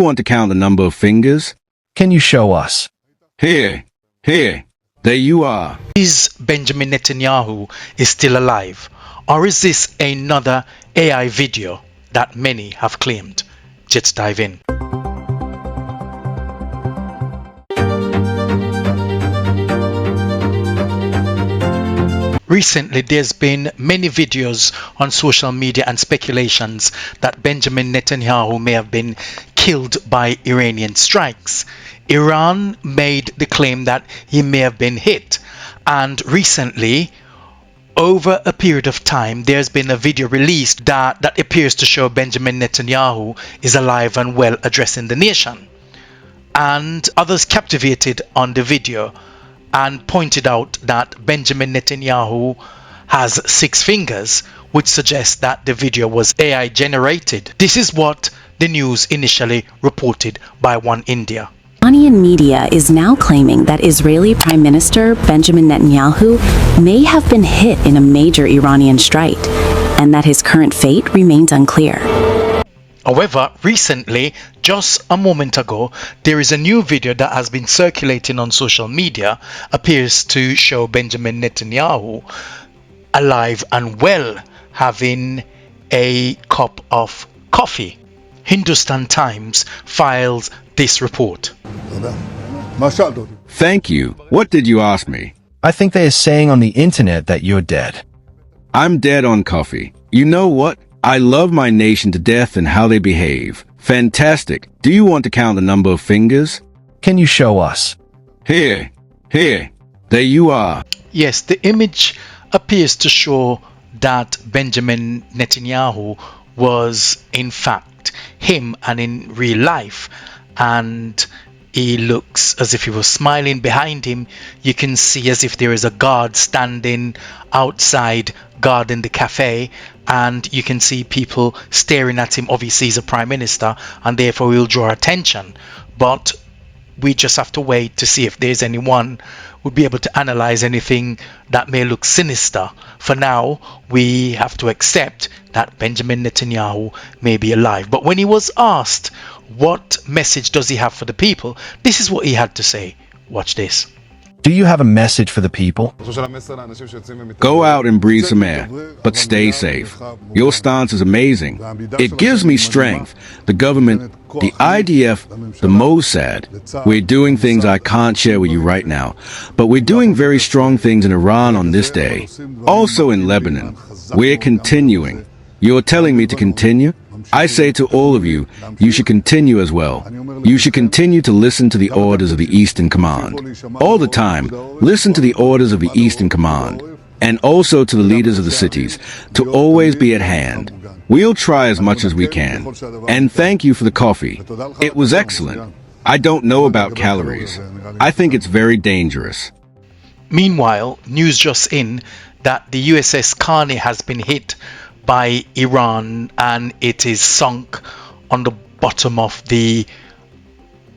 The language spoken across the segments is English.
You want to count the number of fingers? Can you show us? Here. There you are. Is Benjamin Netanyahu is still alive? Or is this another AI video that many have claimed? Let's dive in. Recently, there's been many videos on social media and speculations that Benjamin Netanyahu may have been killed by Iranian strikes. Iran made the claim that he may have been hit, and recently, over a period of time, there's been a video released that appears to show Benjamin Netanyahu is alive and well addressing the nation. And others captivated on the video and pointed out that Benjamin Netanyahu has 6 fingers, which suggests that the video was AI generated. This is what the news initially reported by One India. Iranian media is now claiming that Israeli Prime Minister Benjamin Netanyahu may have been hit in a major Iranian strike, and that his current fate remains unclear. However, recently, just a moment ago, there is a new video that has been circulating on social media, appears to show Benjamin Netanyahu alive and well, having a cup of coffee. Hindustan Times files this report. Thank you. What did you ask me? I think they are saying on the internet that you're dead. I'm dead on coffee. You know what? I love my nation to death and how they behave. Fantastic. Do you want to count the number of fingers? Can you show us? Here. There you are. Yes, the image appears to show that Benjamin Netanyahu was in fact him and in real life, and he looks as if he was smiling. Behind him you can see as if there is a guard standing outside guarding the cafe, and you can see people staring at him. Obviously he's a prime minister and therefore will draw attention, but we just have to wait to see if there's anyone who would be able to analyze anything that may look sinister. For now, we have to accept that Benjamin Netanyahu may be alive. But when he was asked what message does he have for the people, this is what he had to say. Watch this. Do you have a message for the people? Go out and breathe some air, but stay safe. Your stance is amazing. It gives me strength. The government, the IDF, the Mossad, we're doing things I can't share with you right now, but we're doing very strong things in Iran on this day. Also in Lebanon. We're continuing. You're telling me to continue? I say to all of you, you should continue as well. You should continue to listen to the orders of the Eastern Command. All the time, listen to the orders of the Eastern Command, and also to the leaders of the cities, to always be at hand. We'll try as much as we can. And thank you for the coffee. It was excellent. I don't know about calories. I think it's very dangerous. Meanwhile, news just in that the USS Carney has been hit by Iran and it is sunk on the bottom of the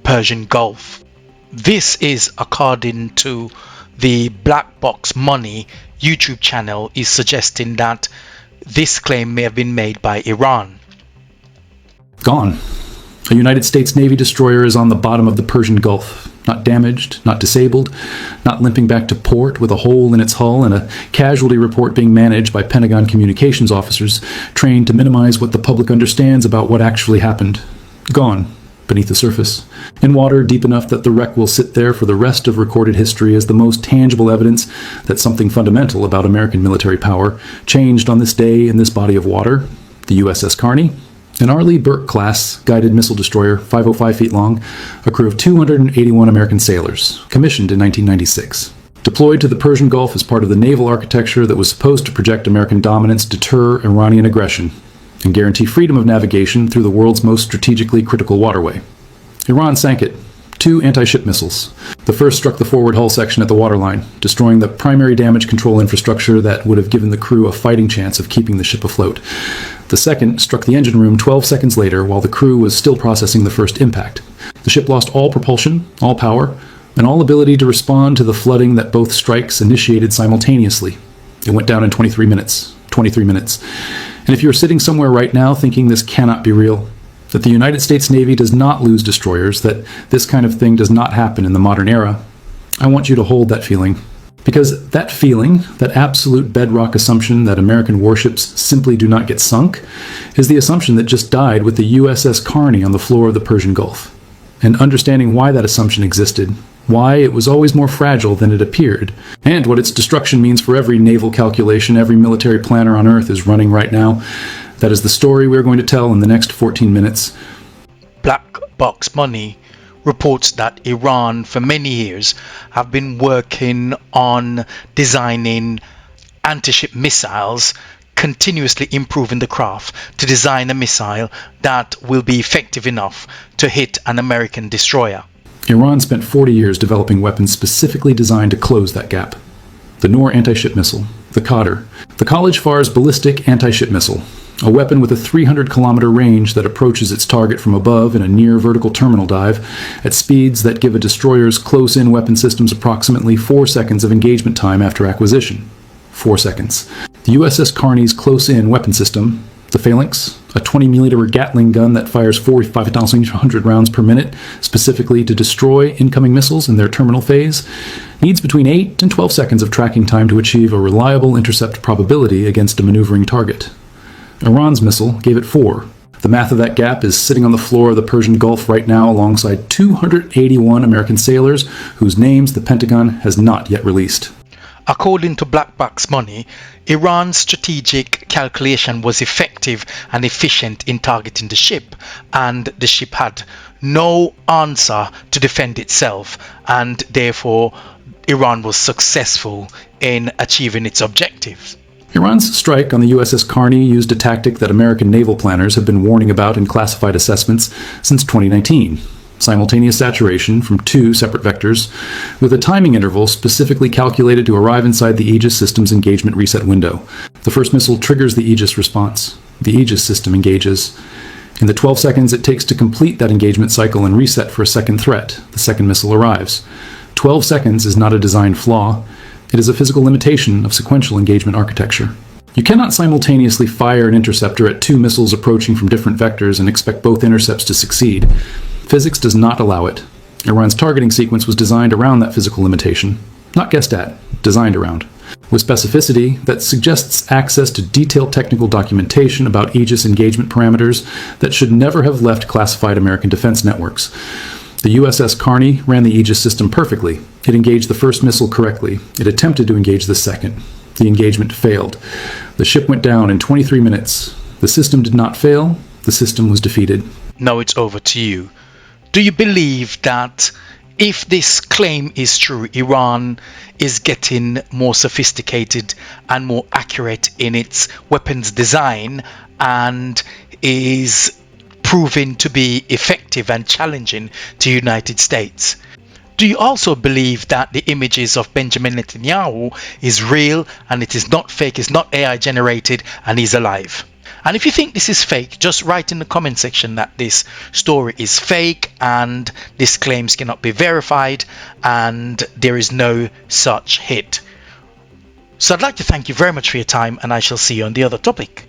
Persian Gulf. This is according to the Black Box Money YouTube channel, is suggesting that this claim may have been made by Iran. Gone. A United States Navy destroyer is on the bottom of the Persian Gulf. Not damaged, not disabled, not limping back to port with a hole in its hull, and a casualty report being managed by Pentagon communications officers trained to minimize what the public understands about what actually happened. Gone, beneath the surface. In water deep enough that the wreck will sit there for the rest of recorded history as the most tangible evidence that something fundamental about American military power changed on this day in this body of water, the USS Carney. An Arleigh Burke-class guided missile destroyer, 505 feet long, a crew of 281 American sailors, commissioned in 1996. Deployed to the Persian Gulf as part of the naval architecture that was supposed to project American dominance, deter Iranian aggression, and guarantee freedom of navigation through the world's most strategically critical waterway. Iran sank it. 2 anti-ship missiles. The first struck the forward hull section at the waterline, destroying the primary damage control infrastructure that would have given the crew a fighting chance of keeping the ship afloat. The second struck the engine room 12 seconds later while the crew was still processing the first impact. The ship lost all propulsion, all power, and all ability to respond to the flooding that both strikes initiated simultaneously. It went down in 23 minutes. 23 minutes. And if you're sitting somewhere right now thinking this cannot be real, that the United States Navy does not lose destroyers, that this kind of thing does not happen in the modern era, I want you to hold that feeling. Because that feeling, that absolute bedrock assumption that American warships simply do not get sunk, is the assumption that just died with the USS Carney on the floor of the Persian Gulf. And understanding why that assumption existed, why it was always more fragile than it appeared, and what its destruction means for every naval calculation every military planner on Earth is running right now, that is the story we're going to tell in the next 14 minutes. Black Box Money reports that Iran for many years have been working on designing anti-ship missiles, continuously improving the craft to design a missile that will be effective enough to hit an American destroyer. Iran spent 40 years developing weapons specifically designed to close that gap. The Noor anti-ship missile, the Qadr, the College Far's ballistic anti-ship missile, a weapon with a 300-kilometer range that approaches its target from above in a near-vertical terminal dive at speeds that give a destroyer's close-in weapon systems approximately 4 seconds of engagement time after acquisition. 4 seconds. The USS Carney's close-in weapon system, the Phalanx, a 20mm Gatling gun that fires 45,100 rounds per minute, specifically to destroy incoming missiles in their terminal phase, needs between 8 and 12 seconds of tracking time to achieve a reliable intercept probability against a maneuvering target. Iran's missile gave it 4. The math of that gap is sitting on the floor of the Persian Gulf right now alongside 281 American sailors whose names the Pentagon has not yet released. According to Black Box Money, Iran's strategic calculation was effective and efficient in targeting the ship, and the ship had no answer to defend itself, and therefore Iran was successful in achieving its objectives. Iran's strike on the USS Carney used a tactic that American naval planners have been warning about in classified assessments since 2019. Simultaneous saturation from 2 separate vectors, with a timing interval specifically calculated to arrive inside the Aegis system's engagement reset window. The first missile triggers the Aegis response. The Aegis system engages. In the 12 seconds it takes to complete that engagement cycle and reset for a second threat, the second missile arrives. 12 seconds is not a design flaw. It is a physical limitation of sequential engagement architecture. You cannot simultaneously fire an interceptor at 2 missiles approaching from different vectors and expect both intercepts to succeed. Physics does not allow it. Iran's targeting sequence was designed around that physical limitation. Not guessed at, designed around. With specificity that suggests access to detailed technical documentation about Aegis engagement parameters that should never have left classified American defense networks. The USS Carney ran the Aegis system perfectly. It engaged the first missile correctly. It attempted to engage the second. The engagement failed. The ship went down in 23 minutes. The system did not fail. The system was defeated. Now it's over to you. Do you believe that if this claim is true, Iran is getting more sophisticated and more accurate in its weapons design and is proving to be effective and challenging to the United States? Do you also believe that the images of Benjamin Netanyahu is real and it is not fake, it's not AI generated, and he's alive? And if you think this is fake, just write in the comment section that this story is fake and these claims cannot be verified and there is no such hit. So I'd like to thank you very much for your time, and I shall see you on the other topic.